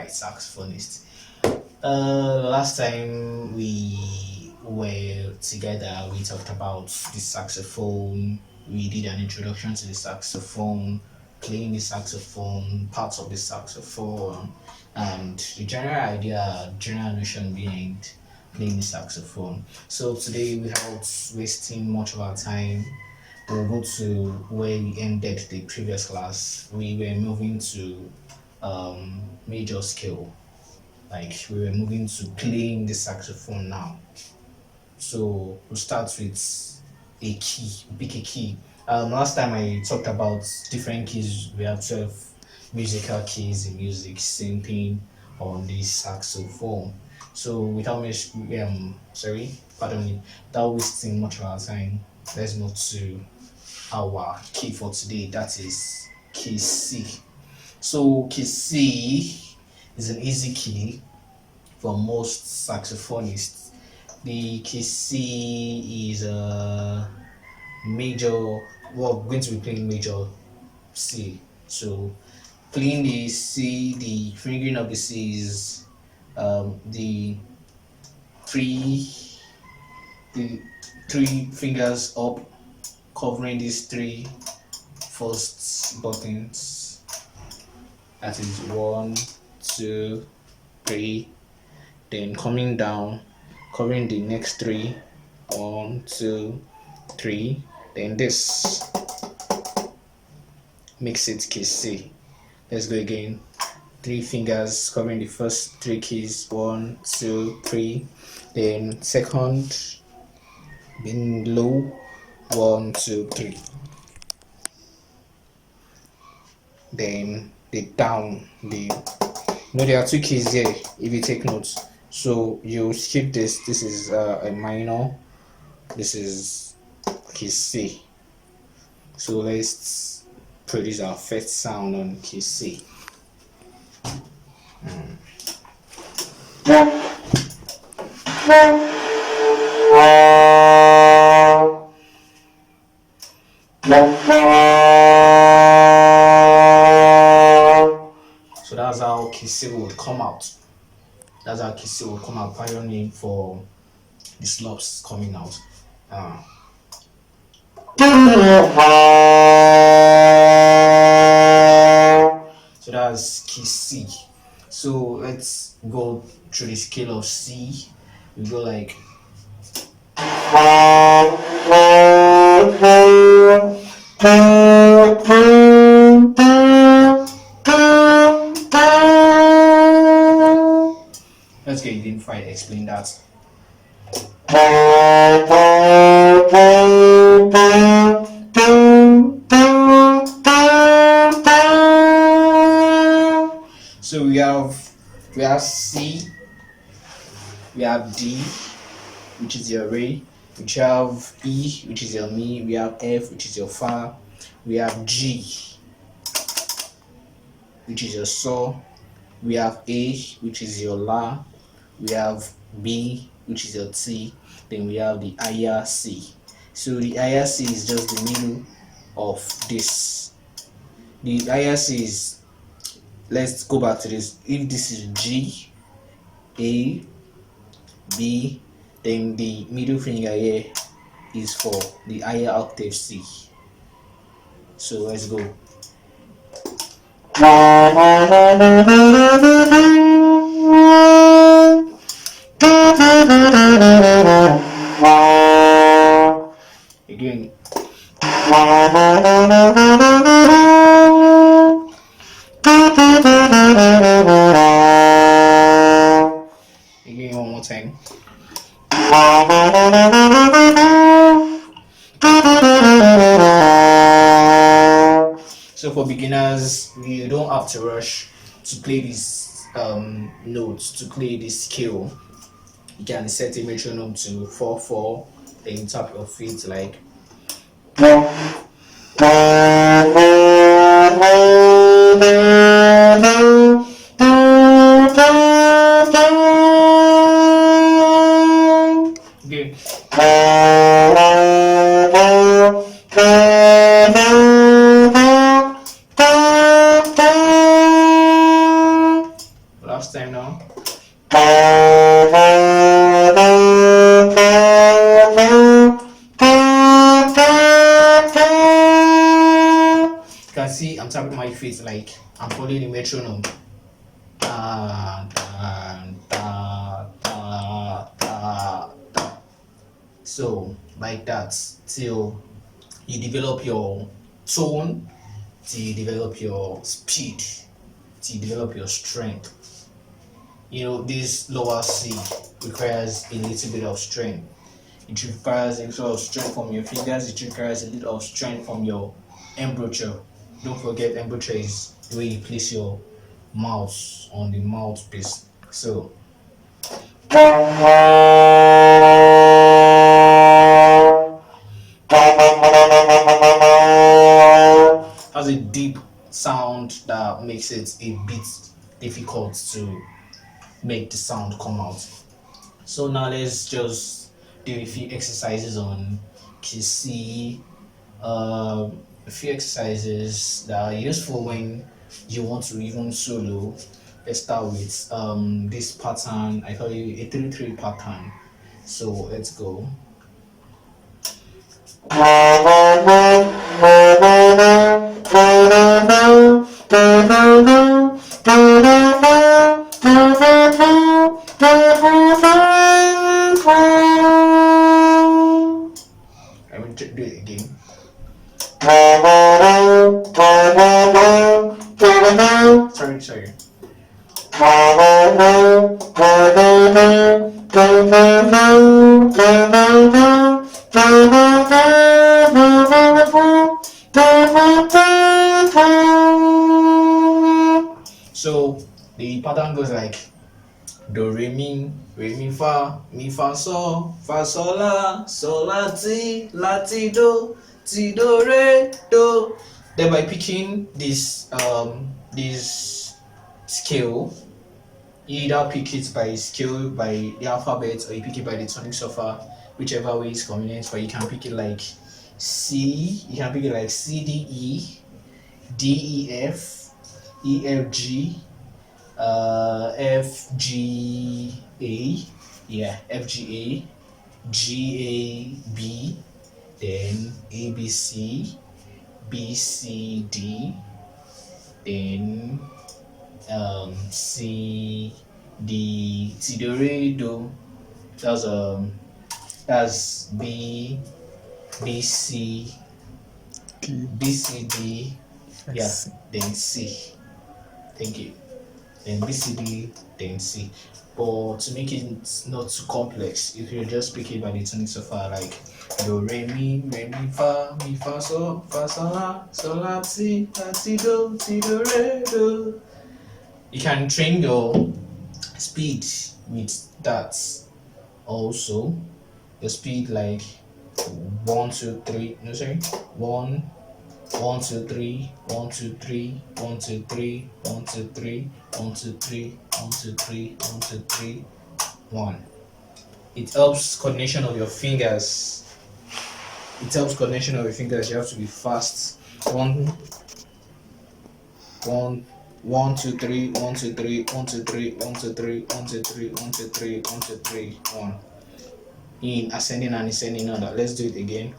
right, saxophonist. Last time we were together, we talked about the saxophone. We did an introduction to the saxophone, playing the saxophone, parts of the saxophone, and the general idea, general notion behind playing the saxophone. So today, without wasting much of our time, we'll go to where we ended the previous class. We were moving to major scale, like we were moving to playing the saxophone now. So we'll start with a key, pick a key. Last time I talked about different keys. We have 12 musical keys in music, same thing on the saxophone. So without much, pardon me, without wasting much of our time, let's move to our key for today. That is key C. So key C is an easy key for most saxophonists. The key C is a major. Well, we're going to be playing major C. So playing the C, the fingering of the C is the three the three fingers up, covering these three first buttons. That is 1, 2, 3. Then coming down, covering the next three. 1, 2, 3. Then this makes it key C. Let's go again. 3 fingers covering the first 3 keys. 1, 2, 3. Then second, being low. 1, 2, 3. Then the down. There are 2 keys here. If you take notes, so you skip this. This is a minor. This is key C. So let's produce our first sound on key C. So that's how key C would come out. That's how key C would come out. Pioneering for the slopes coming out. So that's key C. So let's go through the scale of C. We go like let's get identified, explain that. So we have C, we have D, which is your re, we have E, which is your mi, we have F, which is your fa, we have G, which is your so, we have A, which is your la, we have B, which is your T, then we have the higher C. So the higher C is just the middle of this. The higher C is, let's go back to this. If this is G, A, B, then the middle finger here is for the higher octave C. So let's go. Again. Again, one more time. So for beginners, you don't have to rush to play these notes, to play this scale. You can set a metronome to 4/4, then tap your feet like okay. see I'm tapping my feet like I'm following the metronome. Da, da, da, da, da, da. So like that till you develop your tone, till you develop your speed, till you develop your strength. This lower C requires a little bit of strength. It requires a little of strength from your fingers. It requires a little of strength from your embouchure. Don't forget, embouchure is the way you place your mouse on the mouthpiece. So has a deep sound that makes it a bit difficult to make the sound come out. So now let's just do a few exercises on key C. A few exercises that are useful when you want to even solo. Let's start with this pattern. I call it a 3-3 pattern. So let's go. I will do it again. Sorry. So the pattern goes like do re mi fa sol la ti do re do. Then by picking this scale, you either pick it by scale by the alphabet or you pick it by the tonic solfa, whichever way is convenient. But you can pick it like C, you can pick it like C D E, D E F, E F G, F G A, F G A, G A B, then A B C, B C D, then C D do re do. That's B C B C D, then C. Thank you. Then B C D, then C. But to make it not too complex, if you just pick it by the tonic solfa, like do re mi fa sol la ti do re do. You can train your speed with that also. Your speed like 1 2 3 no sorry 1 1 2 3 1 2 3 1 2 3 1 2 3 1 2 3 1 2 3 1 2 3 1. It helps coordination of your fingers. You have to be fast. 1 1 1 2 3 1 2 3 1 2 3 1 2 3 1 2 3 1 2 3 1 2 3 1. In ascending and descending order. Let's do it again.